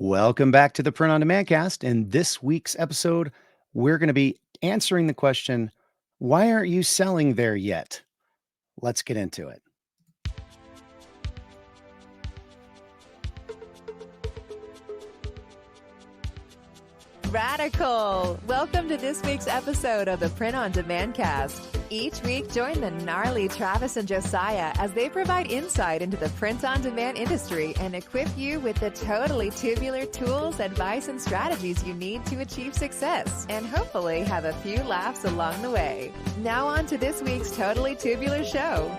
Welcome back to the Print on Demand cast. In this week's episode, we're going to be answering the question, why aren't you selling there yet? Let's get into it. Radical! Welcome to this week's episode of the Print on Demand cast. Each week, join the gnarly Travis and Josiah as they provide insight into the print on demand industry and equip you with the totally tubular tools, advice, and strategies you need to achieve success and hopefully have a few laughs along the way. Now on to this week's Totally Tubular show.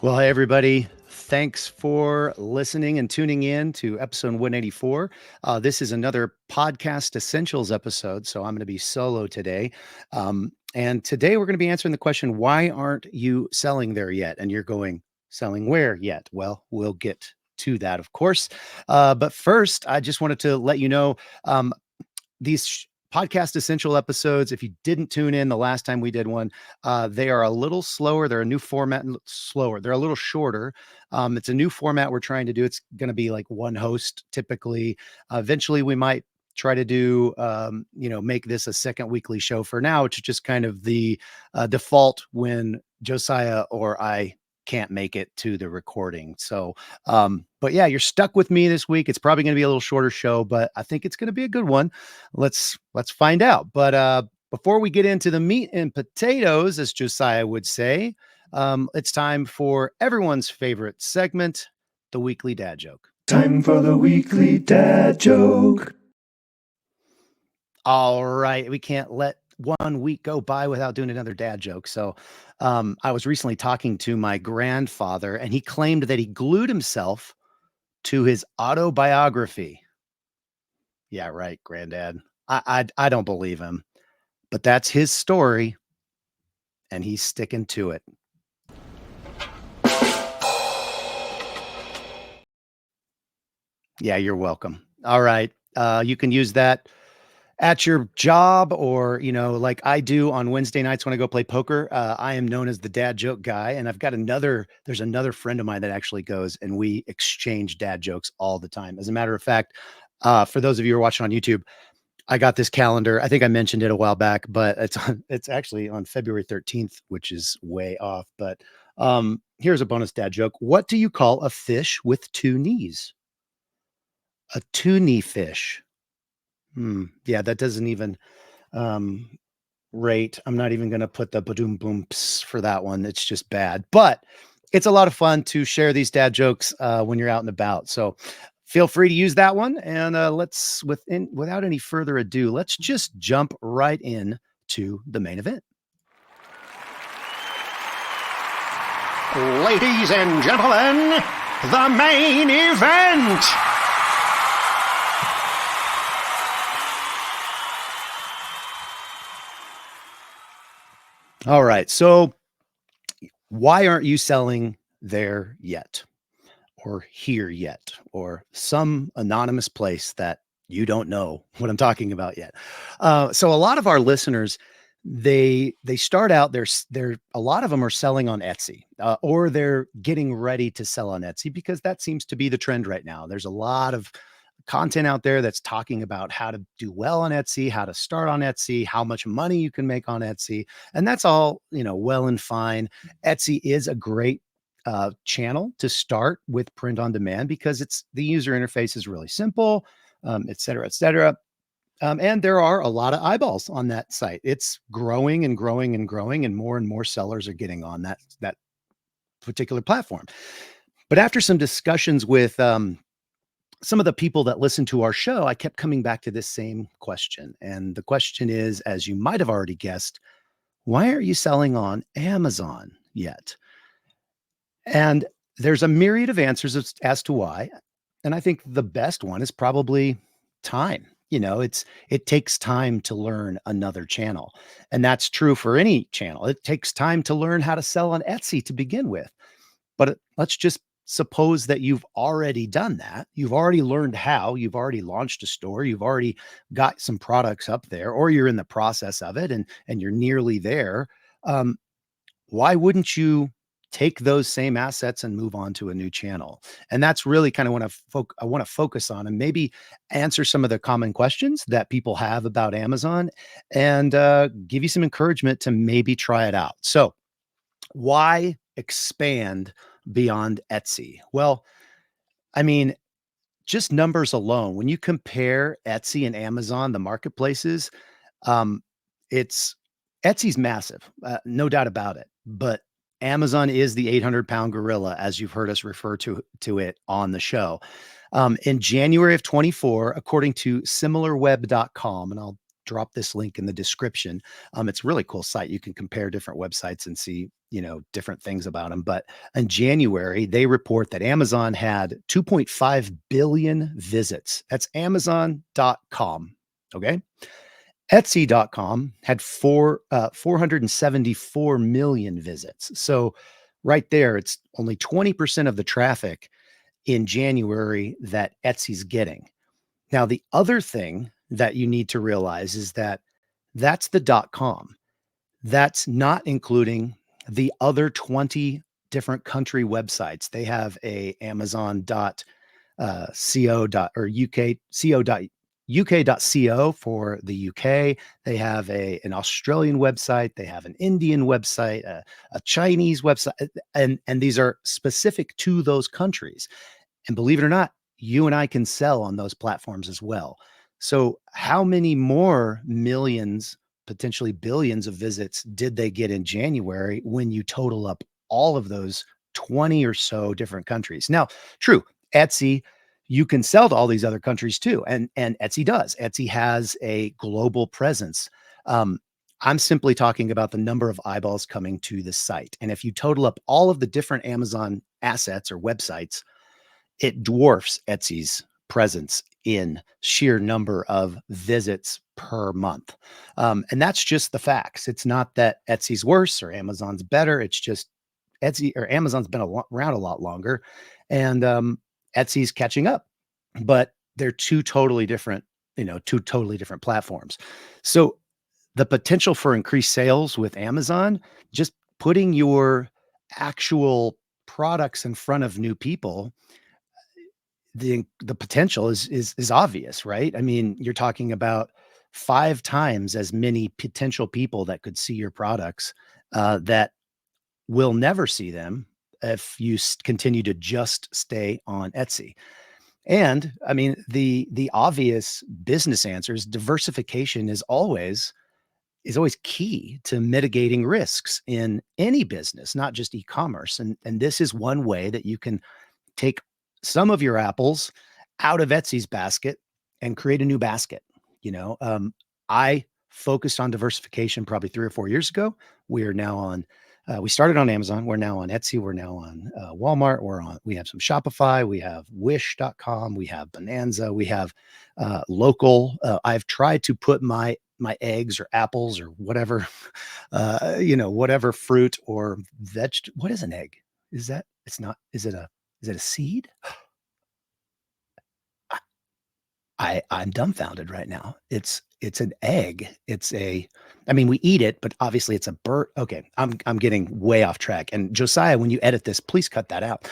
Well, hey, everybody. Thanks for listening and tuning in to episode 184. This is another podcast essentials episode, so I'm going to be solo today. And today we're going to be answering the question, why aren't you selling there yet? And you're going, selling where yet? Well, we'll get to that, of course. But first, I just wanted to let you know these podcast essential episodes, if you didn't tune in the last time we did one, they are a little slower. They're a new format, slower. They're a little shorter. It's a new format we're trying to do. It's going to be like one host typically. Eventually we might try to do, make this a second weekly show. For now, it's just kind of the default when Josiah or I can't make it to the recording. So, but yeah, you're stuck with me this week. It's probably going to be a little shorter show, but I think it's going to be a good one. Let's find out. But before we get into the meat and potatoes, as Josiah would say, it's time for everyone's favorite segment, the weekly dad joke. Time for the weekly dad joke. All right. We can't let one week go by without doing another dad joke. So I was recently talking to my grandfather, and he claimed that he glued himself to his autobiography. Yeah, right, granddad. I don't believe him, but that's his story, and he's sticking to it. Yeah, you're welcome. All right. You can use that at your job, or, like I do on Wednesday nights when I go play poker. I am known as the dad joke guy. And I've got there's another friend of mine that actually goes, and we exchange dad jokes all the time. As a matter of fact, for those of you who are watching on YouTube, I got this calendar. I think I mentioned it a while back, but it's actually on February 13th, which is way off. But here's a bonus dad joke. What do you call a fish with two knees? A two-knee fish. Yeah, that doesn't even rate. I'm not even going to put the badoom boomps for that one. It's just bad, but it's a lot of fun to share these dad jokes when you're out and about. So feel free to use that one. And without any further ado, let's just jump right in to the main event. Ladies and gentlemen, the main event. All right. So why aren't you selling there yet, or here yet, or some anonymous place that you don't know what I'm talking about yet? So a lot of our listeners, they start out, a lot of them are selling on Etsy, or they're getting ready to sell on Etsy, because that seems to be the trend right now. There's a lot of content out there that's talking about how to do well on Etsy, how to start on Etsy, how much money you can make on Etsy. And that's all, well and fine. Etsy is a great channel to start with print on demand, because the user interface is really simple, et cetera, et cetera. And there are a lot of eyeballs on that site. It's growing and growing and growing, and more sellers are getting on that particular platform. But after some discussions with some of the people that listen to our show, I kept coming back to this same question. And the question is, as you might have already guessed, why aren't you selling on Amazon yet? And there's a myriad of answers as to why. And I think the best one is probably time. It takes time to learn another channel. And that's true for any channel. It takes time to learn how to sell on Etsy to begin with. But let's just suppose that you've already done that. You've already learned how. You've already launched a store. You've already got some products up there, or you're in the process of it, and you're nearly there. Why wouldn't you take those same assets and move on to a new channel. And that's really kind of what I want to focus on, and maybe answer some of the common questions that people have about Amazon, and give you some encouragement to maybe try it out. So, why expand beyond Etsy? Well, I mean, just numbers alone, when you compare Etsy and Amazon, the marketplaces, um, it's Etsy's massive, no doubt about it. But Amazon is the 800-pound gorilla, as you've heard us refer to it on the show. In January of 24, according to similarweb.com, and I'll drop this link in the description. It's a really cool site. You can compare different websites and see, different things about them. But in January, they report that Amazon had 2.5 billion visits. That's Amazon.com. Okay. Etsy.com had 474 million visits. So right there, it's only 20% of the traffic in January that Etsy's getting. Now, the other thing that you need to realize is that that's the .com. That's not including the other 20 different country websites. They have a Amazon co or UK.co for the UK. They have an Australian website. They have an Indian website, a Chinese website, and these are specific to those countries. And believe it or not, you and I can sell on those platforms as well. So how many more millions, potentially billions of visits did they get in January when you total up all of those 20 or so different countries? Now, true, Etsy, you can sell to all these other countries too. And Etsy does. Etsy has a global presence. I'm simply talking about the number of eyeballs coming to the site. And if you total up all of the different Amazon assets or websites, it dwarfs Etsy's presence in sheer number of visits per month. And that's just the facts. It's not that Etsy's worse or Amazon's better. It's just Etsy or Amazon's been around a lot longer, and Etsy's catching up. But they're two totally different platforms. So the potential for increased sales with Amazon, just putting your actual products in front of new people, the potential is obvious, right? I mean, you're talking about 5 times as many potential people that could see your products, that will never see them if you continue to just stay on Etsy. And I mean, the obvious business answer is diversification is always key to mitigating risks in any business, not just e-commerce. And this is one way that you can take some of your apples out of Etsy's basket and create a new basket. I focused on diversification probably 3 or 4 years ago. We are now on, we started on Amazon. We're now on Etsy. We're now on Walmart. We have some Shopify. We have wish.com. We have Bonanza. We have local. I've tried to put my eggs or apples or whatever, whatever fruit or vegetable. What is an egg? Is that, it's not, is it a seed? I'm dumbfounded right now. It's an egg. I mean, we eat it, but obviously it's a bird. Okay. I'm getting way off track. And Josiah, when you edit this, please cut that out.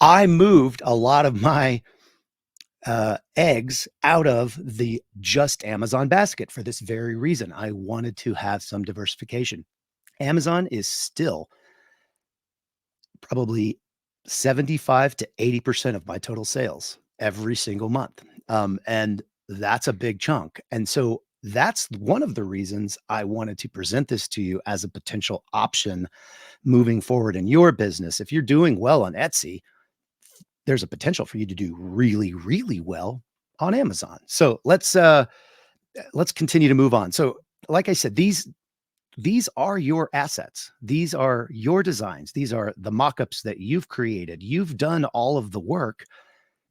I moved a lot of my eggs out of the just Amazon basket for this very reason. I wanted to have some diversification. Amazon is still probably 75 to 80% of my total sales every single month. And that's a big chunk. And so that's one of the reasons I wanted to present this to you as a potential option moving forward in your business. If you're doing well on Etsy, there's a potential for you to do really, really well on Amazon. So let's continue to move on. So like I said, these are your assets. These are your designs. These are the mock-ups that you've created. You've done all of the work.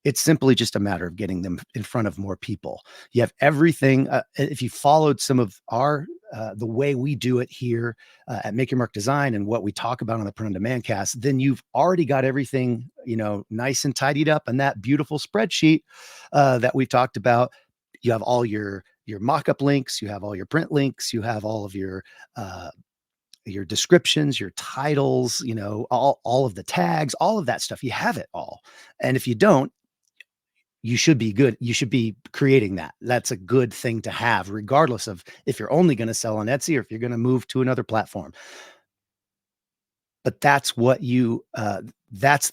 It's simply just a matter of getting them in front of more people. You have everything. If you followed some of the way we do it here at Make Your Mark Design and what we talk about on the Print on Demand cast, then you've already got everything, nice and tidied up. And that beautiful spreadsheet that we've talked about, you have all your mock-up links, you have all your print links, you have all of your your descriptions, your titles, all of the tags, all of that stuff. You have it all. And if you don't, you should be good. You should be creating that. That's a good thing to have, regardless of if you're only going to sell on Etsy or if you're going to move to another platform. But that's what that's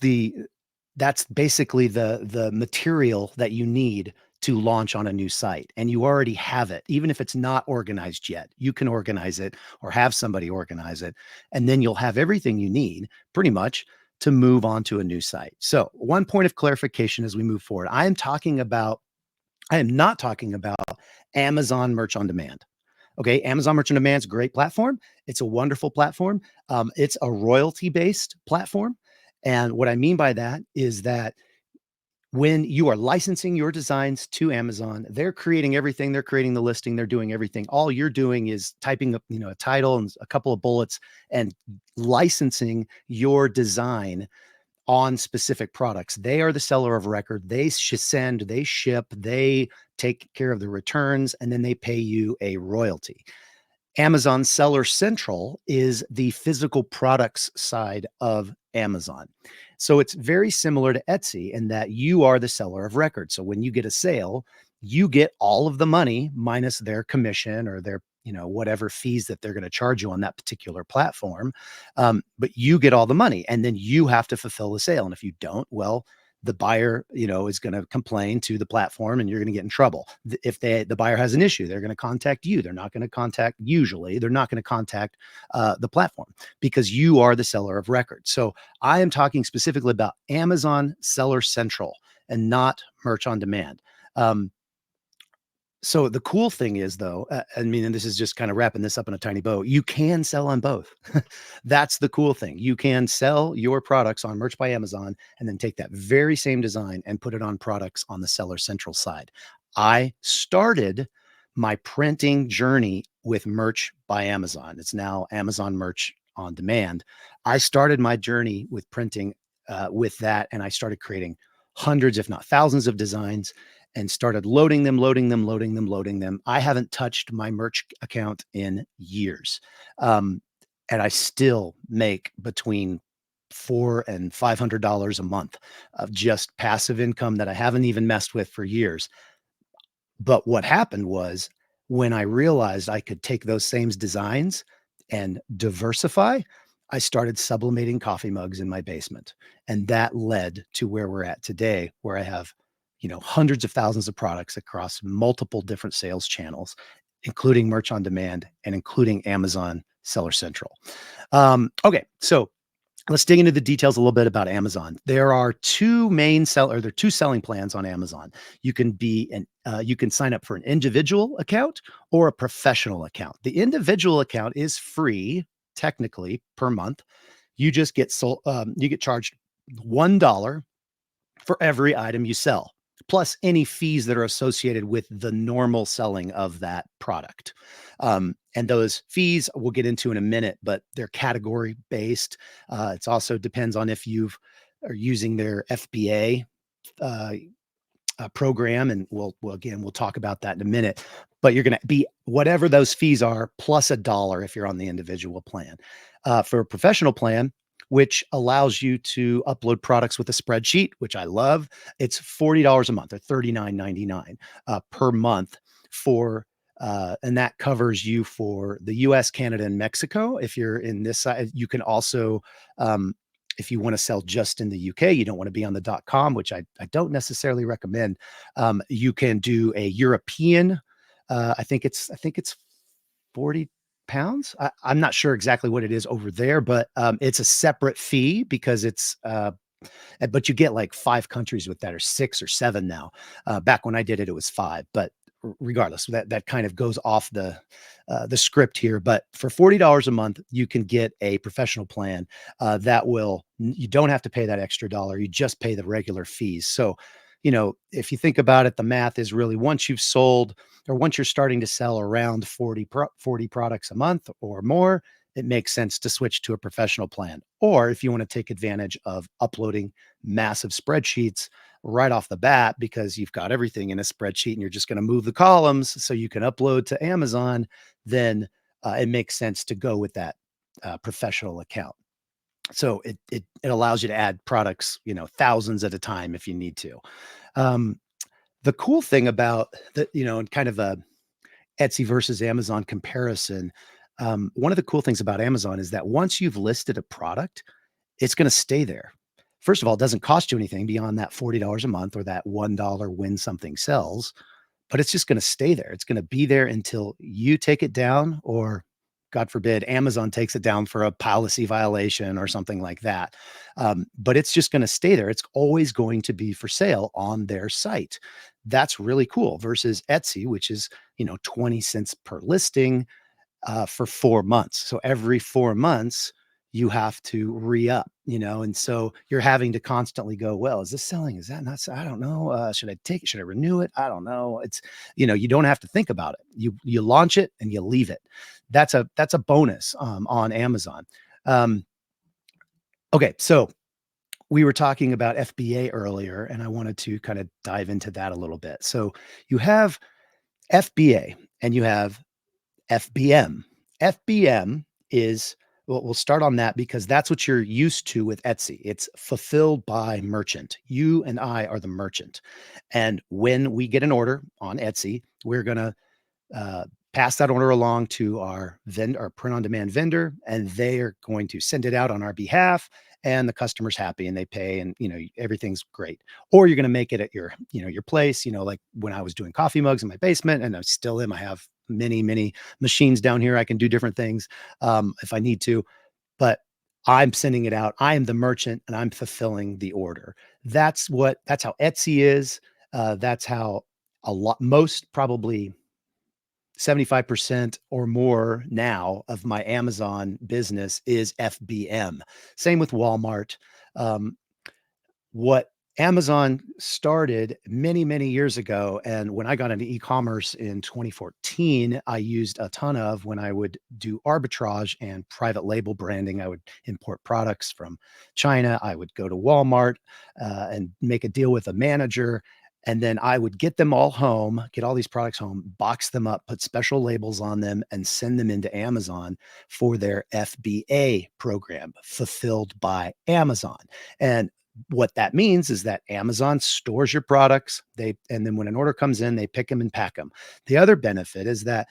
that's basically the material that you need to launch on a new site, and you already have it. Even if it's not organized yet, you can organize it or have somebody organize it, and then you'll have everything you need pretty much to move on to a new site. So, one point of clarification as we move forward. I am not talking about Amazon Merch on Demand. Okay, Amazon Merchant on Demand is a great platform. It's a wonderful platform. It's a royalty-based platform. And what I mean by that is that when you are licensing your designs to Amazon, they're creating everything. They're creating the listing. They're doing everything. All you're doing is typing up, a title and a couple of bullets and licensing your design on specific products. They are the seller of record. They send, they ship, they take care of the returns, and then they pay you a royalty. Amazon Seller Central is the physical products side of Amazon. So it's very similar to Etsy in that you are the seller of record. So when you get a sale, you get all of the money minus their commission or their, whatever fees that they're going to charge you on that particular platform. But you get all the money and then you have to fulfill the sale. And if you don't, well, the buyer, is going to complain to the platform and you're going to get in trouble. If the buyer has an issue, they're going to contact you. They're not going to contact the platform because you are the seller of record. So I am talking specifically about Amazon Seller Central and not Merch on Demand. So the cool thing is, though, and this is just kind of wrapping this up in a tiny bow, you can sell on both. That's the cool thing. You can sell your products on Merch by Amazon and then take that very same design and put it on products on the Seller Central side. I started my printing journey with Merch by Amazon. It's now Amazon Merch on Demand. I started my journey with printing with that, and I started creating hundreds, if not thousands of designs and started loading them. I haven't touched my merch account in years. And I still make between $400 and $500 a month of just passive income that I haven't even messed with for years. But what happened was when I realized I could take those same designs and diversify, I started sublimating coffee mugs in my basement. And that led to where we're at today, where I have hundreds of thousands of products across multiple different sales channels, including Merch on Demand and including Amazon Seller Central. Okay, so let's dig into the details a little bit about Amazon. There are two selling plans on Amazon. You can you can sign up for an individual account or a professional account. The individual account is free, technically, per month. You just get you get charged $1 for every item you sell, plus any fees that are associated with the normal selling of that product. And those fees we'll get into in a minute, but they're category based. It also depends on if you are using their FBA program, and we'll talk about that in a minute. But you're going to be whatever those fees are plus $1 if you're on the individual plan. For a professional plan, which allows you to upload products with a spreadsheet, which I love. It's $40 a month or $39.99 per month and that covers you for the US, Canada, and Mexico. If you're in this side, you can also, if you want to sell just in the UK, you don't want to be on the .com, which I don't necessarily recommend. You can do a European, I think it's 40 pounds. I'm not sure exactly what it is over there, but it's a separate fee because but you get like 5 countries with that, or 6 or 7 now. Back when I did it, it was 5, but regardless, that kind of goes off the script here. But for $40 a month, you can get a professional plan you don't have to pay that extra dollar. You just pay the regular fees. So, if you think about it, the math is really once you're starting to sell around 40 products a month or more, it makes sense to switch to a professional plan. Or if you want to take advantage of uploading massive spreadsheets right off the bat, because you've got everything in a spreadsheet and you're just going to move the columns so you can upload to Amazon, then it makes sense to go with that professional account. So it allows you to add products, thousands at a time if you need to. Um, the cool thing about the, and kind of a Etsy versus Amazon comparison, one of the cool things about Amazon is that once you've listed a product, it's going to stay there. First of all, it doesn't cost you anything beyond that $40 a month or that $1 when something sells, but it's just going to stay there. It's going to be there until you take it down, or God forbid, Amazon takes it down for a policy violation or something like that. But it's just going to stay there. It's always going to be for sale on their site. That's really cool versus Etsy, which is, 20 cents per listing for 4 months. So every 4 months, you have to re-up, and so you're having to constantly go, well, is this selling? Is that not? I don't know. Should I take it? Should I renew it? I don't know. It's, you don't have to think about it. You launch it and you leave it. That's a bonus on Amazon. Okay, so we were talking about FBA earlier, and I wanted to kind of dive into that a little bit. So you have FBA and you have FBM. FBM is, well, we'll start on that because that's what you're used to with Etsy. It's fulfilled by merchant. You and I are the merchant. And when we get an order on Etsy, we're going to pass that order along to our print on demand vendor, and they are going to send it out on our behalf, and the customer's happy and they pay, and everything's great. Or you're going to make it at your place, like when I was doing coffee mugs in my basement, and I still am. I have many machines down here. I can do different things if I need to, but I'm sending it out. I am the merchant and I'm fulfilling the order. That's how Etsy is. That's how most, probably 75% or more now of my Amazon business is FBM. Same with Walmart. What Amazon started many years ago, and when I got into e-commerce in 2014, I used a ton of when I would do arbitrage and private label branding. I would import products from China. I would go to Walmart and make a deal with a manager. And then I would get them all home, get all these products home, box them up, put special labels on them, and send them into Amazon for their FBA program, fulfilled by Amazon. And what that means is that Amazon stores your products. And then when an order comes in, they pick them and pack them. The other benefit is that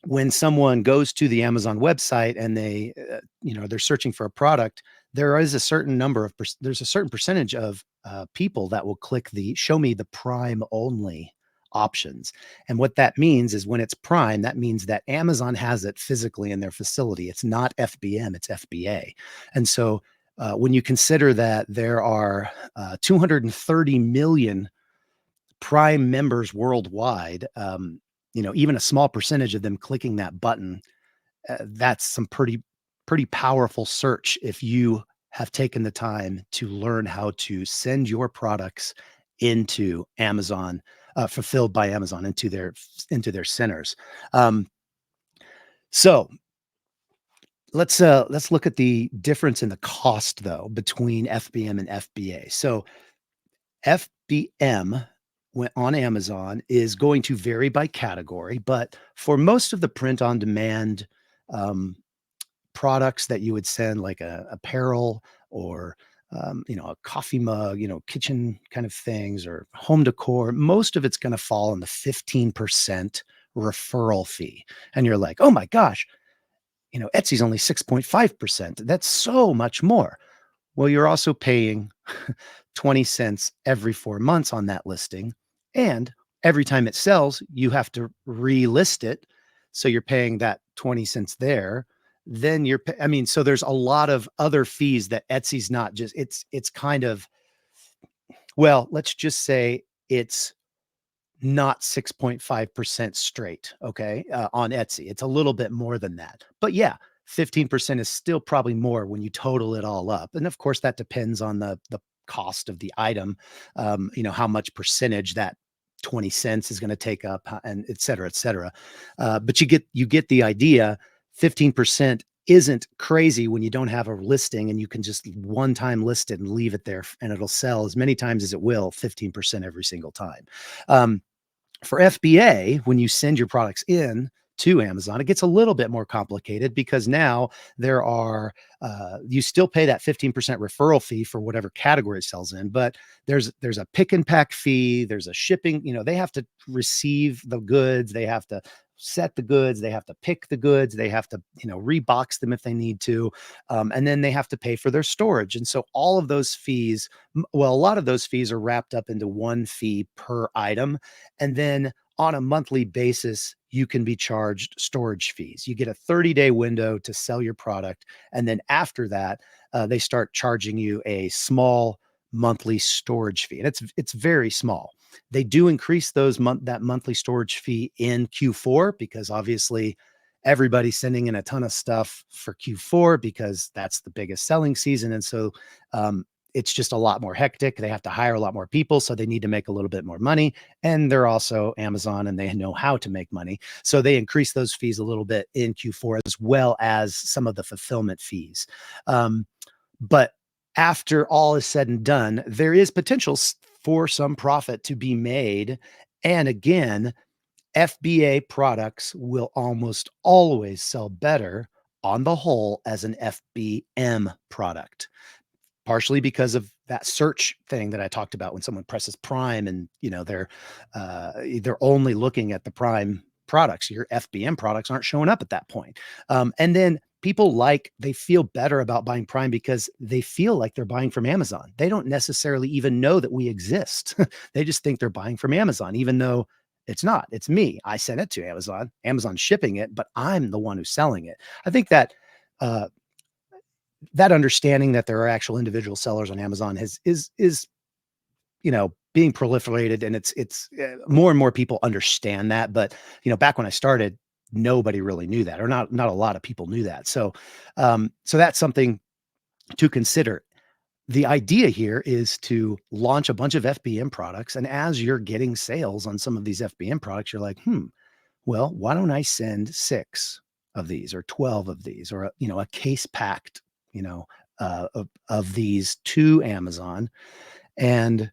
when someone goes to the Amazon website and they're searching for a product, there's a certain percentage of people that will click the show me the Prime only options. And what that means is when it's Prime, that means that Amazon has it physically in their facility. It's not FBM, it's FBA. And so when you consider that there are 230 million Prime members worldwide, even a small percentage of them clicking that button, that's some pretty powerful search if you have taken the time to learn how to send your products into Amazon, fulfilled by Amazon, into their centers. So let's look at the difference in the cost, though, between FBM and FBA. So FBM on Amazon is going to vary by category, but for most of the print on demand products that you would send, like apparel or a coffee mug, kitchen kind of things, or home decor, most of it's going to fall in the 15% referral fee. And you're like, oh my gosh, Etsy's only 6.5%. That's so much more. Well, you're also paying 20 cents every 4 months on that listing. And every time it sells, you have to relist it. So you're paying that 20 cents there. Then so there's a lot of other fees that Etsy's not just, it's kind of, well, let's just say it's not 6.5% straight. Okay. On Etsy, it's a little bit more than that, but yeah, 15% is still probably more when you total it all up. And of course that depends on the cost of the item, how much percentage that 20 cents is going to take up, and et cetera, et cetera. But you get the idea. 15% isn't crazy when you don't have a listing and you can just one time list it and leave it there and it'll sell as many times as it will, 15% every single time. For FBA, when you send your products in to Amazon, it gets a little bit more complicated because now there are you still pay that 15% referral fee for whatever category it sells in, but there's a pick and pack fee, there's a shipping, they have to receive the goods, they have to set the goods, they have to pick the goods, they have to, rebox them if they need to, and then they have to pay for their storage. And so all of those fees, well, a lot of those fees are wrapped up into one fee per item. And then on a monthly basis, you can be charged storage fees. You get a 30-day window to sell your product. And then after that, they start charging you a small monthly storage fee. And it's very small. They do increase that monthly storage fee in Q4 because obviously everybody's sending in a ton of stuff for Q4 because that's the biggest selling season. And so it's just a lot more hectic. They have to hire a lot more people, so they need to make a little bit more money. And they're also Amazon and they know how to make money. So they increase those fees a little bit in Q4 as well as some of the fulfillment fees. But after all is said and done, there is potential for some profit to be made. And again, FBA products will almost always sell better on the whole as an FBM product, partially because of that search thing that I talked about when someone presses Prime and they're only looking at the Prime products. Your FBM products aren't showing up at that point. And then people they feel better about buying Prime because they feel like they're buying from Amazon. They don't necessarily even know that we exist. They just think they're buying from Amazon, even though it's not. It's me. I sent it to Amazon. Amazon's shipping it, but I'm the one who's selling it. I think that that understanding that there are actual individual sellers on Amazon is being proliferated, and it's more and more people understand that. But back when I started, nobody really knew that, or not a lot of people knew that. So that's something to consider. The idea here is to launch a bunch of FBM products, and as you're getting sales on some of these FBM products, you're like, well, why don't I send 6 of these or 12 of these, or a case packed of these to Amazon and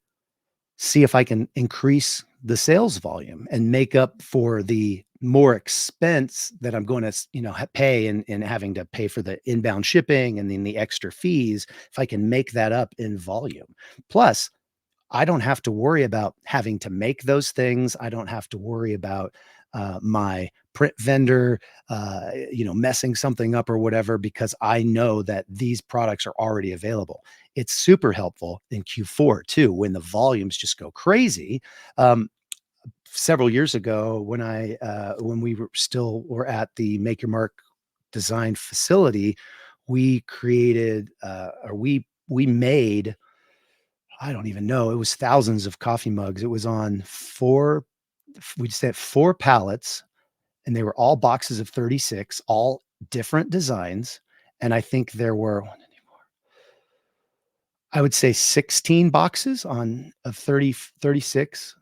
see if I can increase the sales volume and make up for the more expense that I'm going to, pay in having to pay for the inbound shipping and then the extra fees. If I can make that up in volume, plus I don't have to worry about having to make those things. I don't have to worry about my print vendor, messing something up or whatever, because I know that these products are already available. It's super helpful in Q4 too, when the volumes just go crazy. Several years ago, when we were at the Make Your Mark design facility, we created, we made, I don't even know, it was thousands of coffee mugs. It was on we just had 4 pallets, and they were all boxes of 36, all different designs. And I think there were, I would say 16 boxes of 36.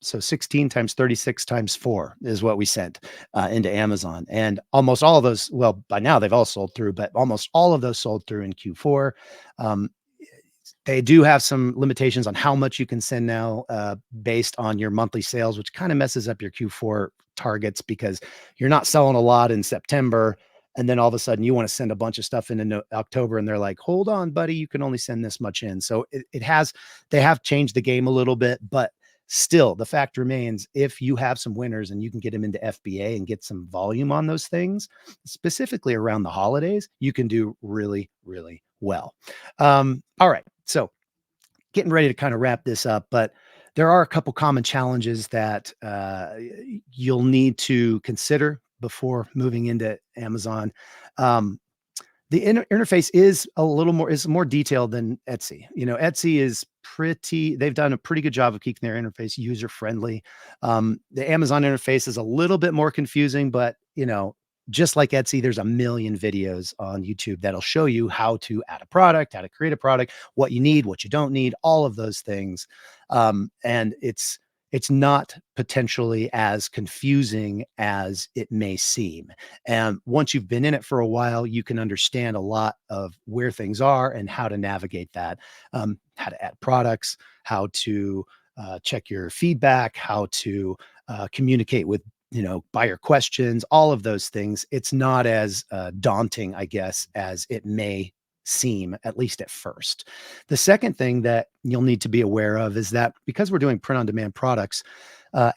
So 16 times 36 times 4 is what we sent into Amazon. And almost all of those, well, by now they've all sold through, but almost all of those sold through in Q4. They do have some limitations on how much you can send now based on your monthly sales, which kind of messes up your Q4 targets because you're not selling a lot in September. And then all of a sudden you want to send a bunch of stuff in October, and they're like, hold on, buddy, you can only send this much in. So they have changed the game a little bit, but still the fact remains, if you have some winners and you can get them into FBA and get some volume on those things, specifically around the holidays, you can do really, really well. All right. So getting ready to kind of wrap this up, but there are a couple common challenges that you'll need to consider before moving into Amazon. The interface is more detailed than Etsy. Etsy is they've done a pretty good job of keeping their interface user friendly. The Amazon interface is a little bit more confusing, but just like Etsy, there's a million videos on YouTube that'll show you how to add a product, how to create a product, what you need, what you don't need, all of those things. And it's not potentially as confusing as it may seem. And once you've been in it for a while, you can understand a lot of where things are and how to navigate that, how to add products, how to check your feedback, how to communicate with buyer questions, all of those things. It's not as daunting, I guess, as it may seem, at least at first. The second thing that you'll need to be aware of is that because we're doing print on demand products,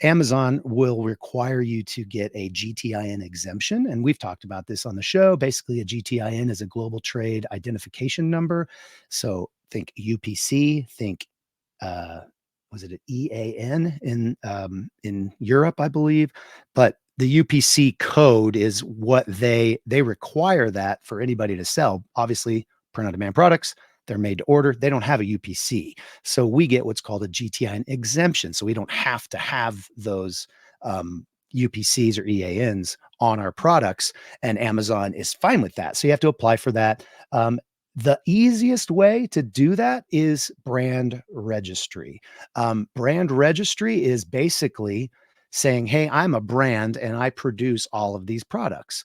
Amazon will require you to get a GTIN exemption. And we've talked about this on the show. Basically, a GTIN is a global trade identification number. So think UPC, think was it an EAN in Europe, I believe, but the UPC code is what they require that for anybody to sell. Obviously, print on demand products, they're made to order. They don't have a UPC. So we get what's called a GTIN exemption. So we don't have to have those UPCs or EANs on our products, and Amazon is fine with that. So you have to apply for that. The easiest way to do that is brand registry. Brand registry is basically saying, hey, I'm a brand and I produce all of these products.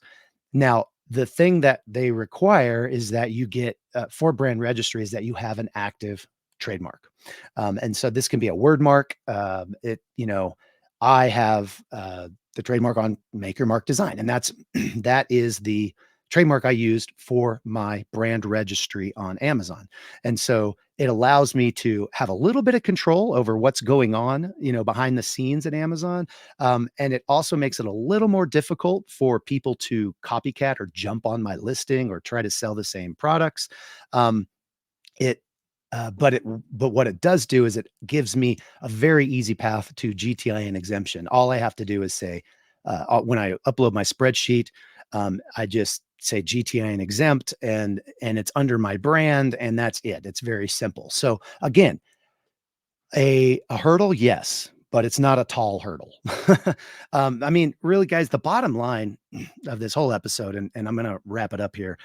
Now, the thing that they require is that you get for brand registry is that you have an active trademark. And so this can be a word mark. I have the trademark on Make Your Mark Design, and that is the trademark I used for my brand registry on Amazon. And so it allows me to have a little bit of control over what's going on, behind the scenes at Amazon. And it also makes it a little more difficult for people to copycat or jump on my listing or try to sell the same products. It but what it does do is it gives me a very easy path to GTIN exemption. All I have to do is say, when I upload my spreadsheet, I just say GTIN exempt and it's under my brand, and that's it. It's very simple. So again, a hurdle, yes, but it's not a tall hurdle. I mean, really, guys, the bottom line of this whole episode, and I'm going to wrap it up here.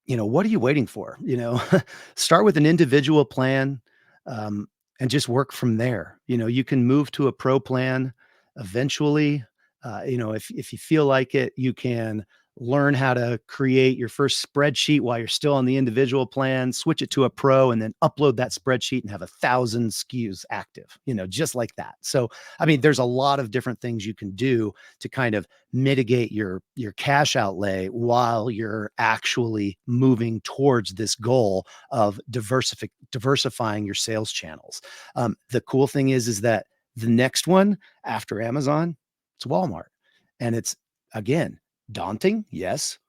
What are you waiting for? Start with an individual plan, and just work from there. You can move to a pro plan eventually. If you feel like it, you can learn how to create your first spreadsheet while you're still on the individual plan, switch it to a pro, and then upload that spreadsheet and have 1,000 SKUs active, just like that. So, I mean, there's a lot of different things you can do to kind of mitigate your cash outlay while you're actually moving towards this goal of diversifying your sales channels. The cool thing is that the next one after Amazon, it's Walmart. And it's, again, daunting. Yes.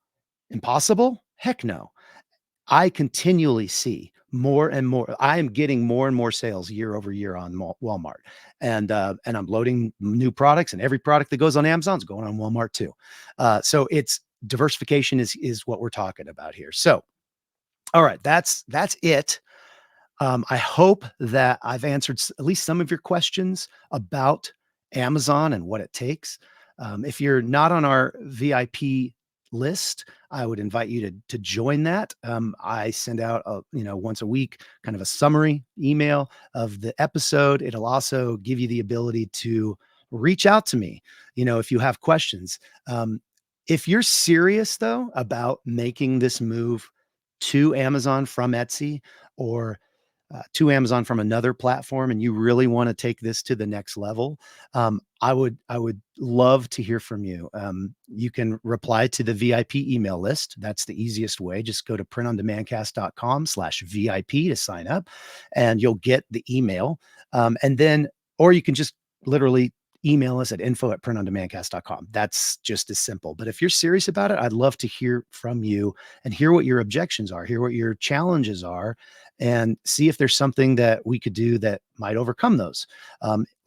Impossible. Heck no. I continually see more and more. I am getting more and more sales year over year on Walmart, and I'm loading new products, and every product that goes on Amazon is going on Walmart too. So it's diversification is what we're talking about here. So, all right, that's it. I hope that I've answered at least some of your questions about Amazon and what it takes. If you're not on our VIP list, I would invite you to join that. I send out once a week kind of a summary email of the episode. It'll also give you the ability to reach out to me, if you have questions. If you're serious though about making this move to Amazon from Etsy, or to Amazon from another platform, and you really want to take this to the next level, I would love to hear from you. You can reply to the VIP email list. That's the easiest way. Just go to printondemandcast.com/VIP to sign up, and you'll get the email. Or you can just literally email us at info@printondemandcast.com. That's just as simple. But if you're serious about it, I'd love to hear from you and hear what your objections are, hear what your challenges are, and see if there's something that we could do that might overcome those.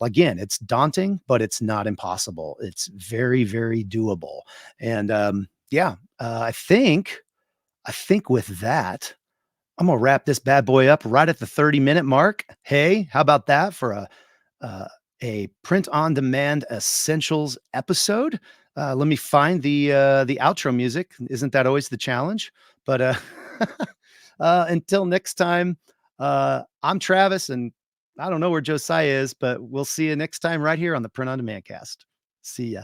Again, it's daunting, but it's not impossible. It's very, very doable. And I think with that, I'm gonna wrap this bad boy up right at the 30-minute mark. Hey, how about that for a print on demand essentials episode? Let me find the outro music. Isn't that always the challenge? But until next time, I'm Travis, and I don't know where Josiah is, but we'll see you next time right here on the Print on Demand Cast. See ya.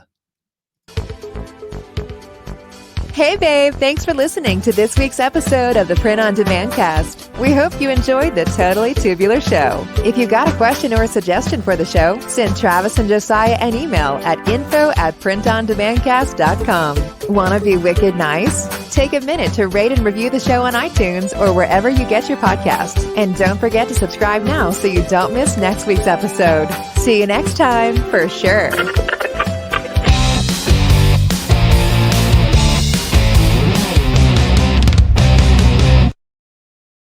Hey, babe, thanks for listening to this week's episode of the Print on Demand Cast. We hope you enjoyed the Totally Tubular Show. If you got a question or a suggestion for the show, send Travis and Josiah an email at info@printondemandcast.com. Want to be wicked nice? Take a minute to rate and review the show on iTunes or wherever you get your podcasts. And don't forget to subscribe now so you don't miss next week's episode. See you next time, for sure.